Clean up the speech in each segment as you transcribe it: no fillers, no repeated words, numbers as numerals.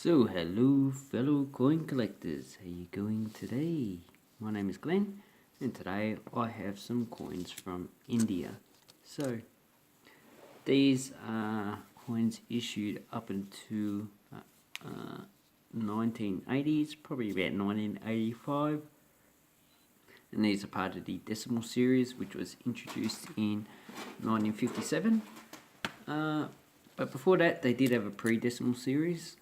So hello fellow coin collectors, how you going today? My name is Glenn and today I have some coins from India. So these are coins issued up into 1980s, probably about 1985, and these are part of the decimal series which was introduced in 1957. But before that they did have a pre-decimal series,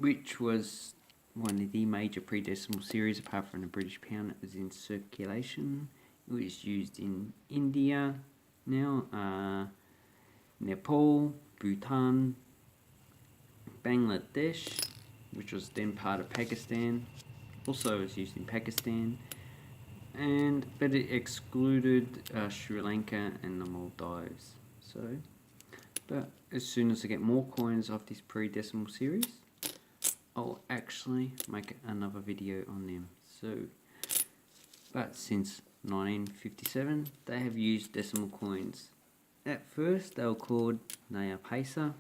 which was one of the major pre-decimal series apart from the British pound that was in circulation. It was used in India now, Nepal, Bhutan, Bangladesh, which was then part of Pakistan. Also was used in Pakistan, but it excluded Sri Lanka and the Maldives. But as soon as I get more coins off this pre-decimal series, I'll actually make another video on them. But since 1957, they have used decimal coins. At first, they were called Naya Paisa,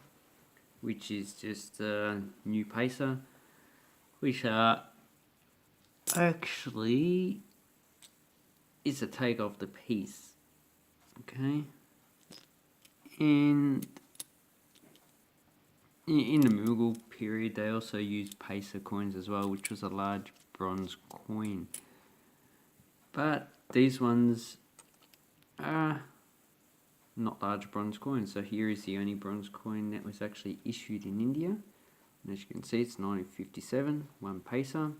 which is just new paisa, which are actually is a take of the piece. Okay, and in the Mughal period, they also used paisa coins as well, which was a large bronze coin. But these ones are not large bronze coins. So here is the only bronze coin that was actually issued in India. And as you can see, it's 1957, 1 paisa.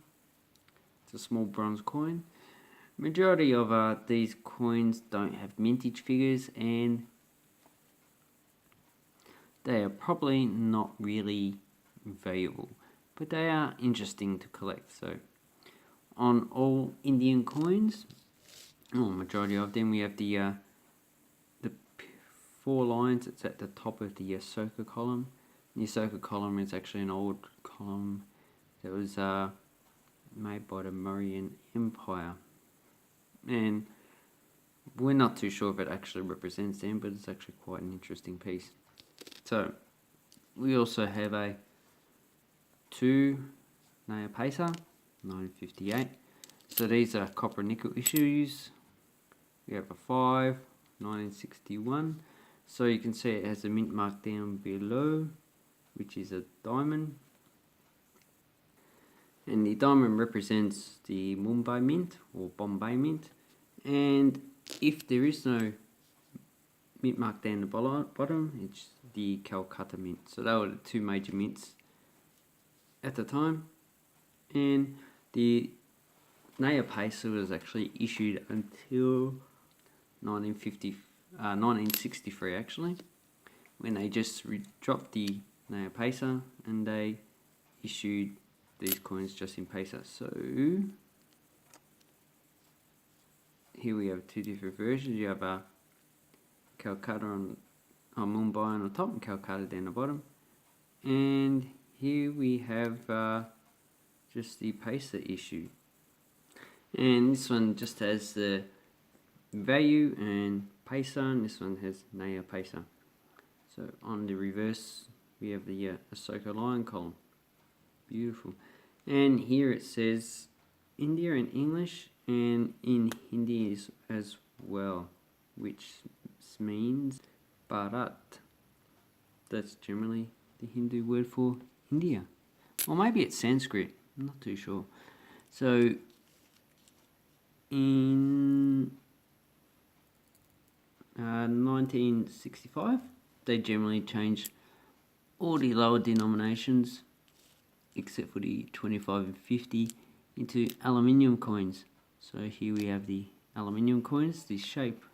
It's a small bronze coin. Majority of these coins don't have mintage figures, and they are probably not really valuable, but they are interesting to collect. So on all Indian coins, or majority of them, we have the 4 lines. It's at the top of the Ashoka column. The Ashoka column is actually an old column that was made by the Mauryan Empire, and we're not too sure if it actually represents them, but it's actually quite an interesting piece. So we also have a 2 Naya Paisa, 1958. So these are copper nickel issues. We have a 5, 1961. So you can see it has a mint mark down below, which is a diamond. And the diamond represents the Mumbai Mint or Bombay Mint. And if there is no mint mark down the bottom, it's the Calcutta Mint. So they were the 2 major mints at the time. And the Naya Paisa was actually issued until 1963 actually, when they just dropped the Naya Paisa and they issued these coins just in paisa. So here we have 2 different versions. You have a Calcutta on Mumbai on the top and Calcutta down the bottom, and here we have just the paisa issue, and this one just has the value and paisa, and this one has Naya Paisa. So on the reverse we have the Ashoka lion column. Beautiful. And here it says India in English and in Hindi as well, which means Bharat. That's generally the Hindu word for India. Or maybe it's Sanskrit, I'm not too sure. So in 1965, they generally changed all the lower denominations, except for the 25 and 50, into aluminium coins. So here we have the aluminium coins. The shape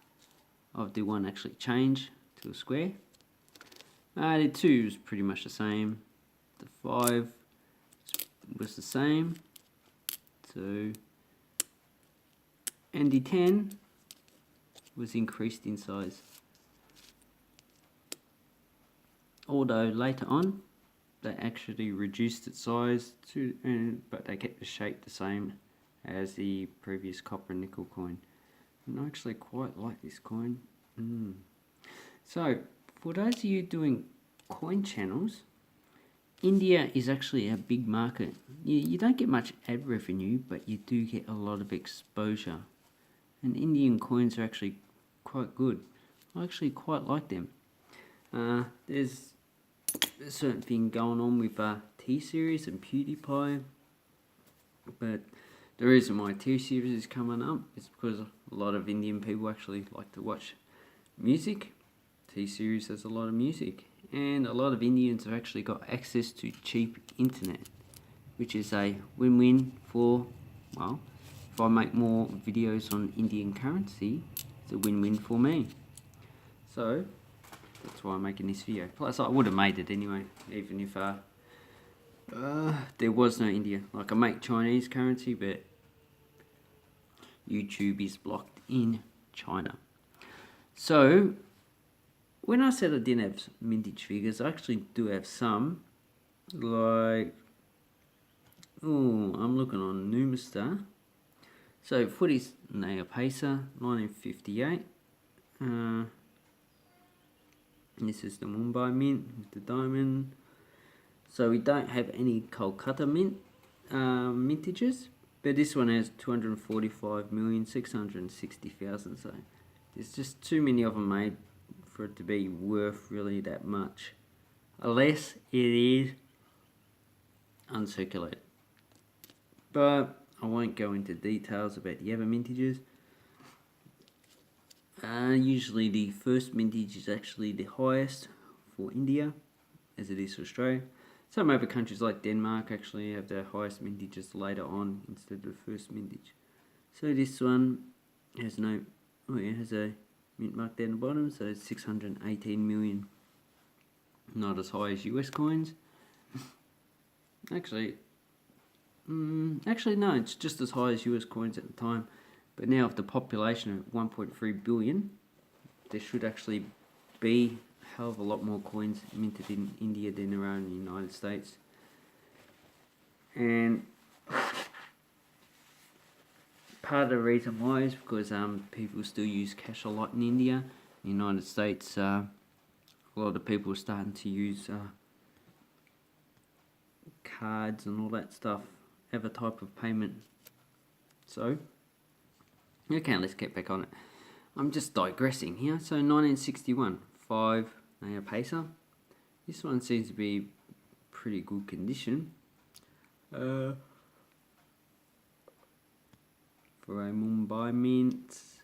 of the one actually changed to a square. The 2 was pretty much the same. The 5 was the same. So, and the 10 was increased in size. Although later on, they actually reduced its size but they kept the shape the same as the previous copper and nickel coin. And I actually quite like this coin. So for those of you doing coin channels, India is actually a big market. You don't get much ad revenue, but you do get a lot of exposure. And Indian coins are actually quite good. I actually quite like them. There's a certain thing going on with T-Series and PewDiePie, but the reason why T-Series is coming up is because a lot of Indian people actually like to watch music. T-Series has a lot of music, and a lot of Indians have actually got access to cheap internet, which is a win-win for, well, if I make more videos on Indian currency, it's a win-win for me. So that's why I'm making this video. Plus, I would have made it anyway, even if there was no India. Like, I make Chinese currency, but YouTube is blocked in China. So, when I said I didn't have Mintage figures, I actually do have some. Like, I'm looking on Numastar. So, footy's paisa, 1958. This is the Mumbai mint with the diamond. So we don't have any Kolkata mint mintages, but this one has 245,660,000. So there's just too many of them made for it to be worth really that much, unless it is uncirculated. But I won't go into details about the other mintages. Usually the first mintage is actually the highest for India, as it is for Australia. Some other countries like Denmark actually have their highest mintages later on instead of the first mintage. So this one has has a mint mark down the bottom, so it's 618 million. Not as high as US coins. Actually no, it's just as high as US coins at the time. But now with the population of 1.3 billion, there should actually be a hell of a lot more coins minted in India than there are in the United States. And part of the reason why is because people still use cash a lot in India. In the United States, a lot of people are starting to use cards and all that stuff, other type of payment. So, okay, let's get back on it. I'm just digressing here. So 1961, 5 paisa. This one seems to be pretty good condition. For a Mumbai mint.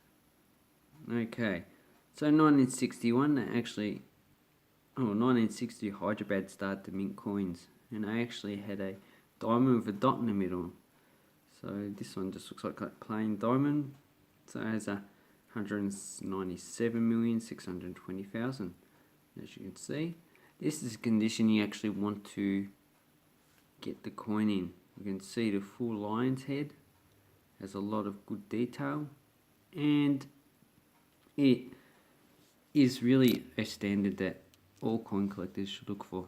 Okay, so 1961, they actually, 1960 Hyderabad started to mint coins, and they actually had a diamond with a dot in the middle. So this one just looks like a plain diamond. So it has 197,620,000. As you can see, this is a condition you actually want to get the coin in. You can see the full lion's head has a lot of good detail, and it is really a standard that all coin collectors should look for.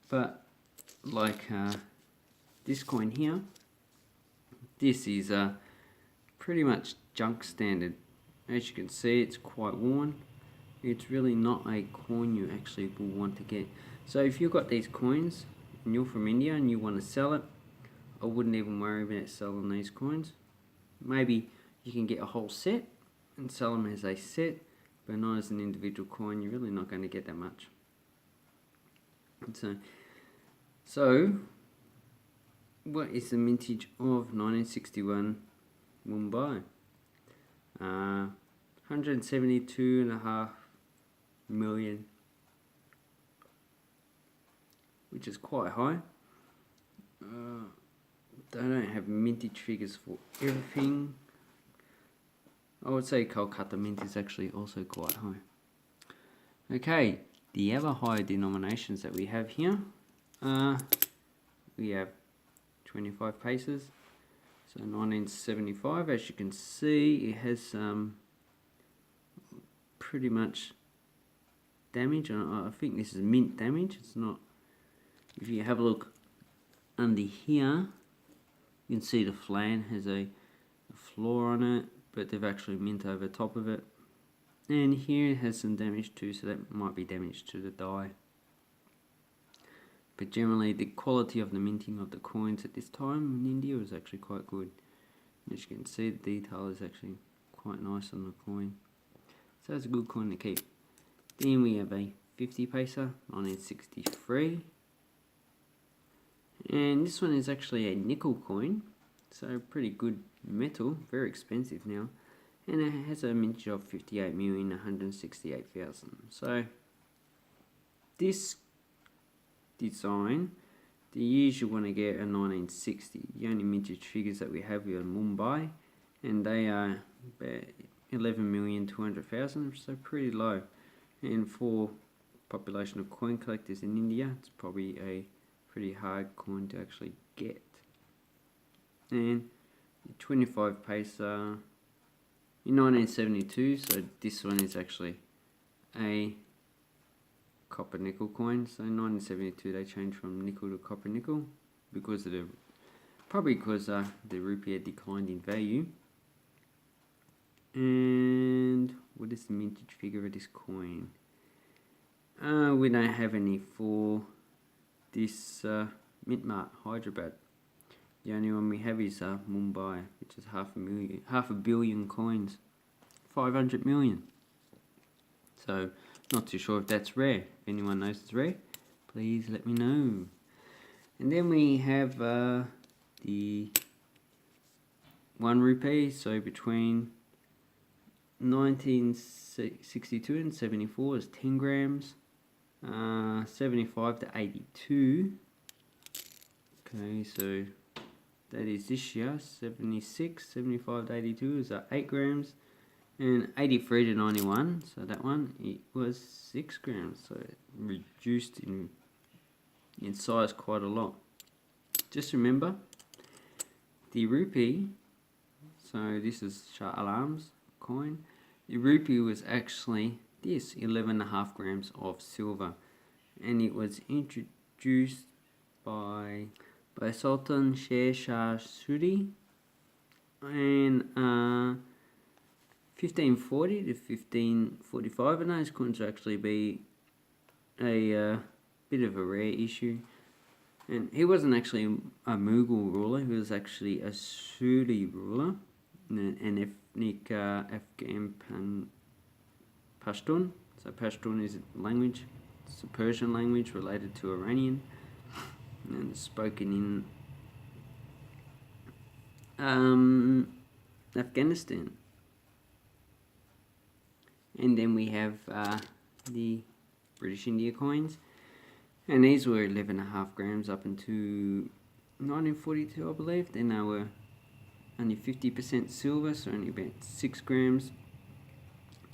But like this coin here, this is pretty much junk standard. As you can see, it's quite worn. It's really not a coin you actually will want to get. So if you've got these coins and you're from India and you want to sell it, I wouldn't even worry about selling these coins. Maybe you can get a whole set and sell them as a set, but not as an individual coin. You're really not going to get that much. So what is the mintage of 1961 Mumbai? 172.5 million, which is quite high. They don't have mintage figures for everything. I would say Kolkata mint is actually also quite high. Okay, the other higher denominations that we have here, we have 25 paisas. So 1975, as you can see, it has pretty much damage. I think this is mint damage. It's not. If you have a look under here, you can see the flan has a flaw on it, but they've actually mint over top of it. And here it has some damage too, so that might be damage to the die. But generally, the quality of the minting of the coins at this time in India was actually quite good. As you can see, the detail is actually quite nice on the coin. So it's a good coin to keep. Then we have a 50 paisa, 1963. And this one is actually a nickel coin. So pretty good metal, very expensive now. And it has a mintage of 58,168,000. So this design, the years you want to get are 1960. The only mintage figures that we have here are Mumbai, and they are about 11,200,000, so pretty low. And for population of coin collectors in India, it's probably a pretty hard coin to actually get. And the 25 paisa in 1972, so this one is actually a copper nickel coin. So in 1972 they changed from nickel to copper nickel because of the rupee had declined in value. And what is the mintage figure of this coin? We don't have any for this mint mart Hyderabad. The only one we have is Mumbai, which is half a billion coins, 500 million. So not too sure if that's rare. If anyone knows it's rare, please let me know. And then we have the 1 rupee. So between 1962 and 74 is 10 grams. 75 to 82. Okay, so that is this year. 75 to 82 is 8 grams. And 83 to 91, so that one, it was 6 grams. So it reduced in size quite a lot. Just remember, the rupee, so this is Shah Alam's coin. The rupee was actually this 11.5 grams of silver, and it was introduced by Sultan Sher Shah Suri in 1540 to 1545, and those coins actually be a bit of a rare issue. And he wasn't actually a Mughal ruler, he was actually a Suri ruler, an ethnic Afghan Pashtun. So Pashtun is a language, it's a Persian language related to Iranian, and it's spoken in Afghanistan. And then we have the British India coins, and these were 11.5 grams up into 1942, I believe. Then they were only 50% silver, so only about 6 grams.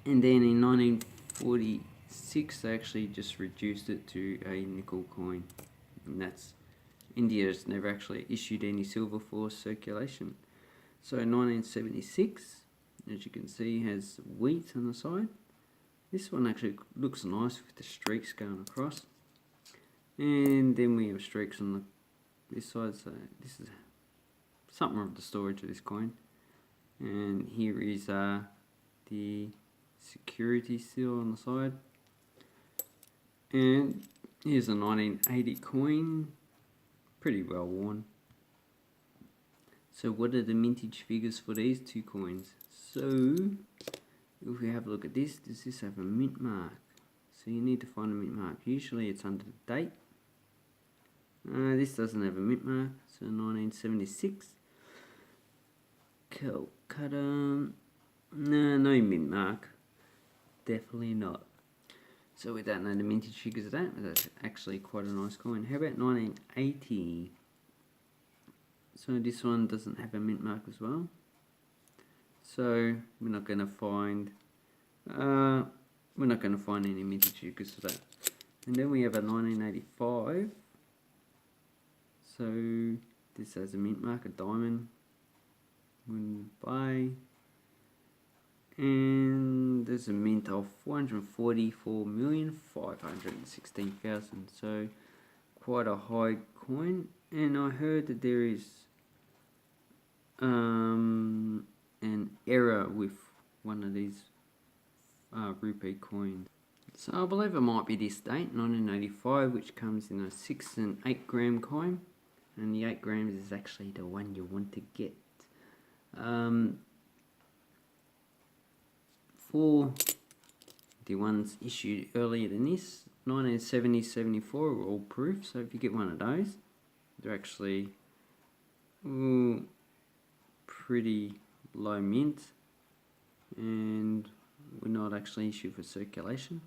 And then in 1946 they actually just reduced it to a nickel coin, and that's India's never actually issued any silver for circulation. So in 1976, as you can see, has wheat on the side. This one actually looks nice with the streaks going across. And then we have streaks on this side, so this is something of the storage of this coin. And here is the security seal on the side. And here's a 1980 coin, pretty well worn. So what are the mintage figures for these two coins? So if we have a look at this, does this have a mint mark? So you need to find a mint mark. Usually it's under the date. This doesn't have a mint mark, so 1976. Calcutta, no mint mark. Definitely not. So we don't know the mintage figures of that, but that's actually quite a nice coin. How about 1980? So this one doesn't have a mint mark as well. So we're not going to find any mintage figures for that. And then we have a 1985. So this has a mint mark, a diamond. Mumbai. And there's a mint of 444,516,000. So quite a high coin. And I heard that there is an error with one of these rupee coins. So I believe it might be this date, 1985, which comes in a 6 and 8 gram coin, and the 8 grams is actually the one you want to get. For the ones issued earlier than this, 1970, 74 are all proof, so if you get one of those, they're actually pretty low mint, and were not actually issued for circulation.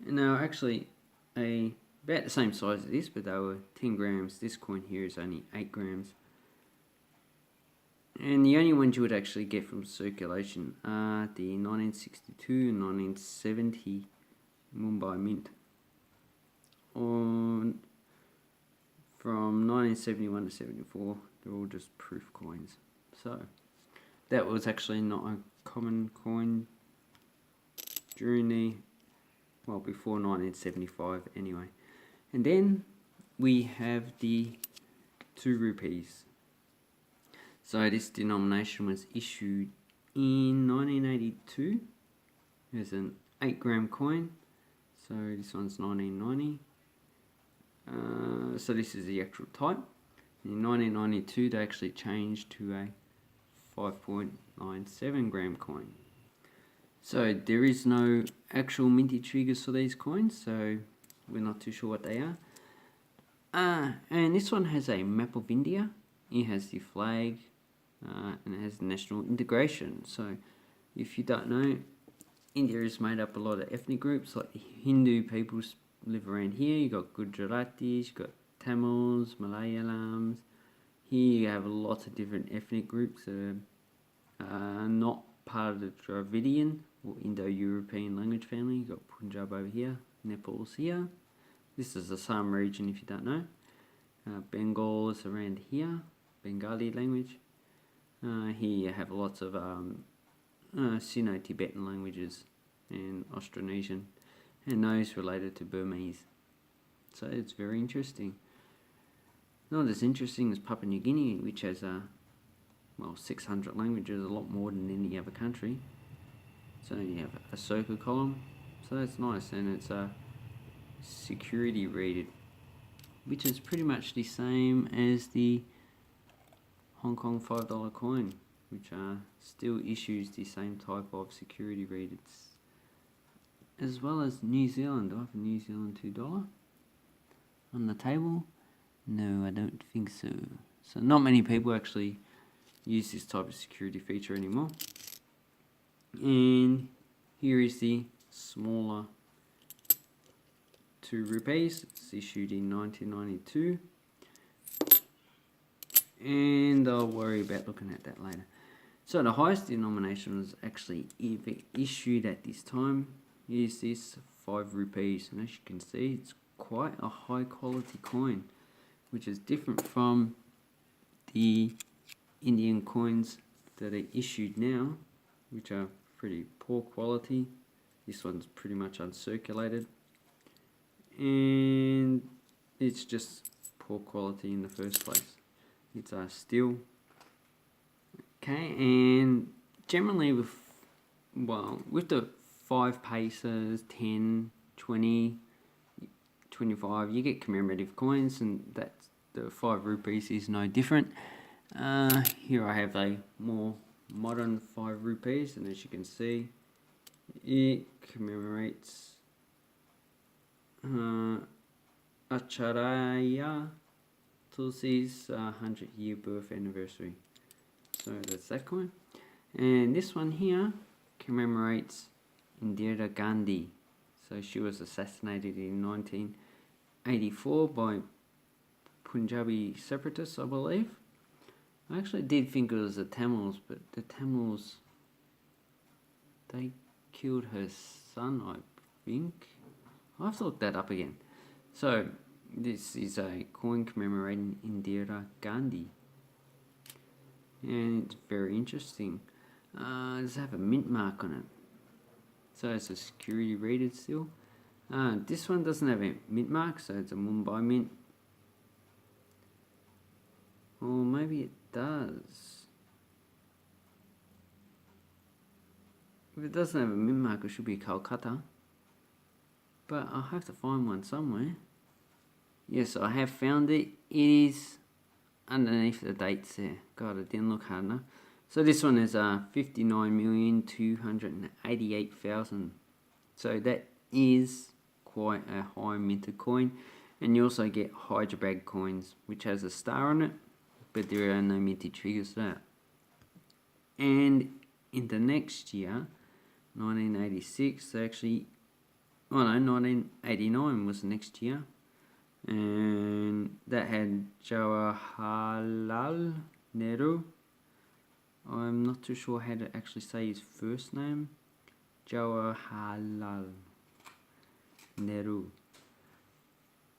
And they were actually about the same size as this, but they were 10 grams. This coin here is only 8 grams. And the only ones you would actually get from circulation are the 1962 and 1970 Mumbai Mint. From 1971 to 74, they're all just proof coins. So that was actually not a common coin during before 1975 anyway. And then we have the 2 rupees. So this denomination was issued in 1982 as an 8 gram coin. So this one's 1990. So this is the actual type. In 1992 they actually changed to a 5.97 gram coin. So there is no actual mintage figures for these coins, so we're not too sure what they are. And this one has a map of India. It has the flag, and it has national integration. So if you don't know, India is made up a lot of ethnic groups, like the Hindu people live around here. You got Gujaratis, you got Tamils, Malayalams. Here you have lots of different ethnic groups that are not part of the Dravidian or Indo-European language family. You got Punjab over here, Nepal's here. This is the Assam region if you don't know. Bengal is around here, Bengali language. Here you have lots of Sino-Tibetan languages and Austronesian, and those related to Burmese. So it's very interesting. Not as interesting as Papua New Guinea, which has 600 languages, a lot more than any other country. So you have a circle column, so that's nice, and it's security rated, which is pretty much the same as the Hong Kong $5 coin, which still issues the same type of security rated, as well as New Zealand. Do I have a New Zealand $2 on the table? No, I don't think so. So not many people actually use this type of security feature anymore. And here is the smaller 2 rupees. It's issued in 1992. And I'll worry about looking at that later. So the highest denomination was actually issued at this time is this 5 rupees. And as you can see, it's quite a high quality coin, which is different from the Indian coins that are issued now, which are pretty poor quality. This one's pretty much uncirculated, and it's just poor quality in the first place. It's steel. Okay, and generally with the 5 paisas, 10, 20, 25, you get commemorative coins, and that's the 5 rupees is no different. Here I have a more modern 5 rupees, and as you can see, it commemorates Acharya Tulsi's 100-year birth anniversary. So that's that coin. And this one here commemorates Indira Gandhi. So she was assassinated in 1984 by Punjabi separatists, I believe. I actually did think it was the Tamils, but the Tamils, they killed her son, I think. I'll have to look that up again. So this is a coin commemorating Indira Gandhi, and it's very interesting. Does it have a mint mark on it? So it's a security rated still. This one doesn't have a mint mark, so it's a Mumbai mint. Or maybe it does. If it doesn't have a mint mark, it should be Calcutta. but I'll have to find one somewhere. Yes, I have found it. It is underneath the dates there. God, it didn't look hard enough. So this one is 59,288,000. So that is quite a high minted coin. And you also get Hyderabad coins, which has a star on it, but there are no mintage figures for that. And in the next year, 1986, they actually, 1989 was the next year, and that had Jawaharlal Nehru. I'm not too sure how to actually say his first name. Jawaharlal Nehru.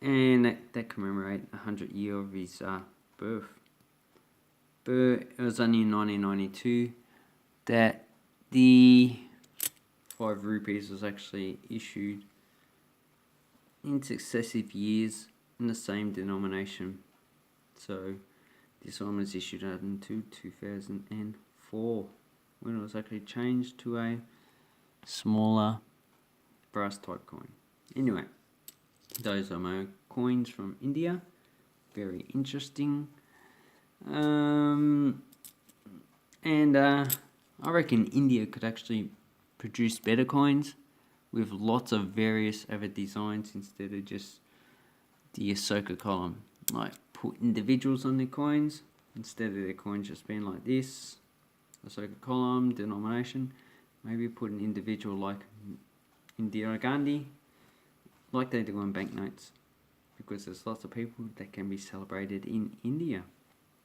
And that commemorate 100 year of his birth. But it was only in 1992 that the 5 rupees was actually issued in successive years in the same denomination. So this one was issued until 2004 when it was actually changed to a smaller brass type coin. Anyway, those are my coins from India. Very interesting. And I reckon India could actually produce better coins with lots of various other designs instead of just the Ahsoka column. Like put individuals on their coins instead of their coins just being like this. Ahsoka column, denomination. Maybe put an individual like Indira Gandhi, like they do on banknotes, because there's lots of people that can be celebrated in India,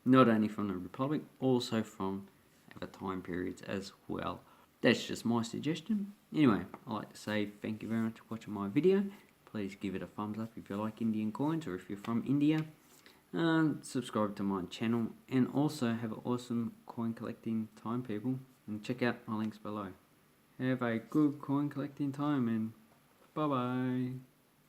not only from the Republic, also from other time periods as well. That's just my suggestion. Anyway, I'd like to say thank you very much for watching my video. Please give it a thumbs up if you like Indian coins or if you're from India. Subscribe to my channel and also have an awesome coin collecting time, people, and check out my links below. Have a good coin collecting time and bye bye.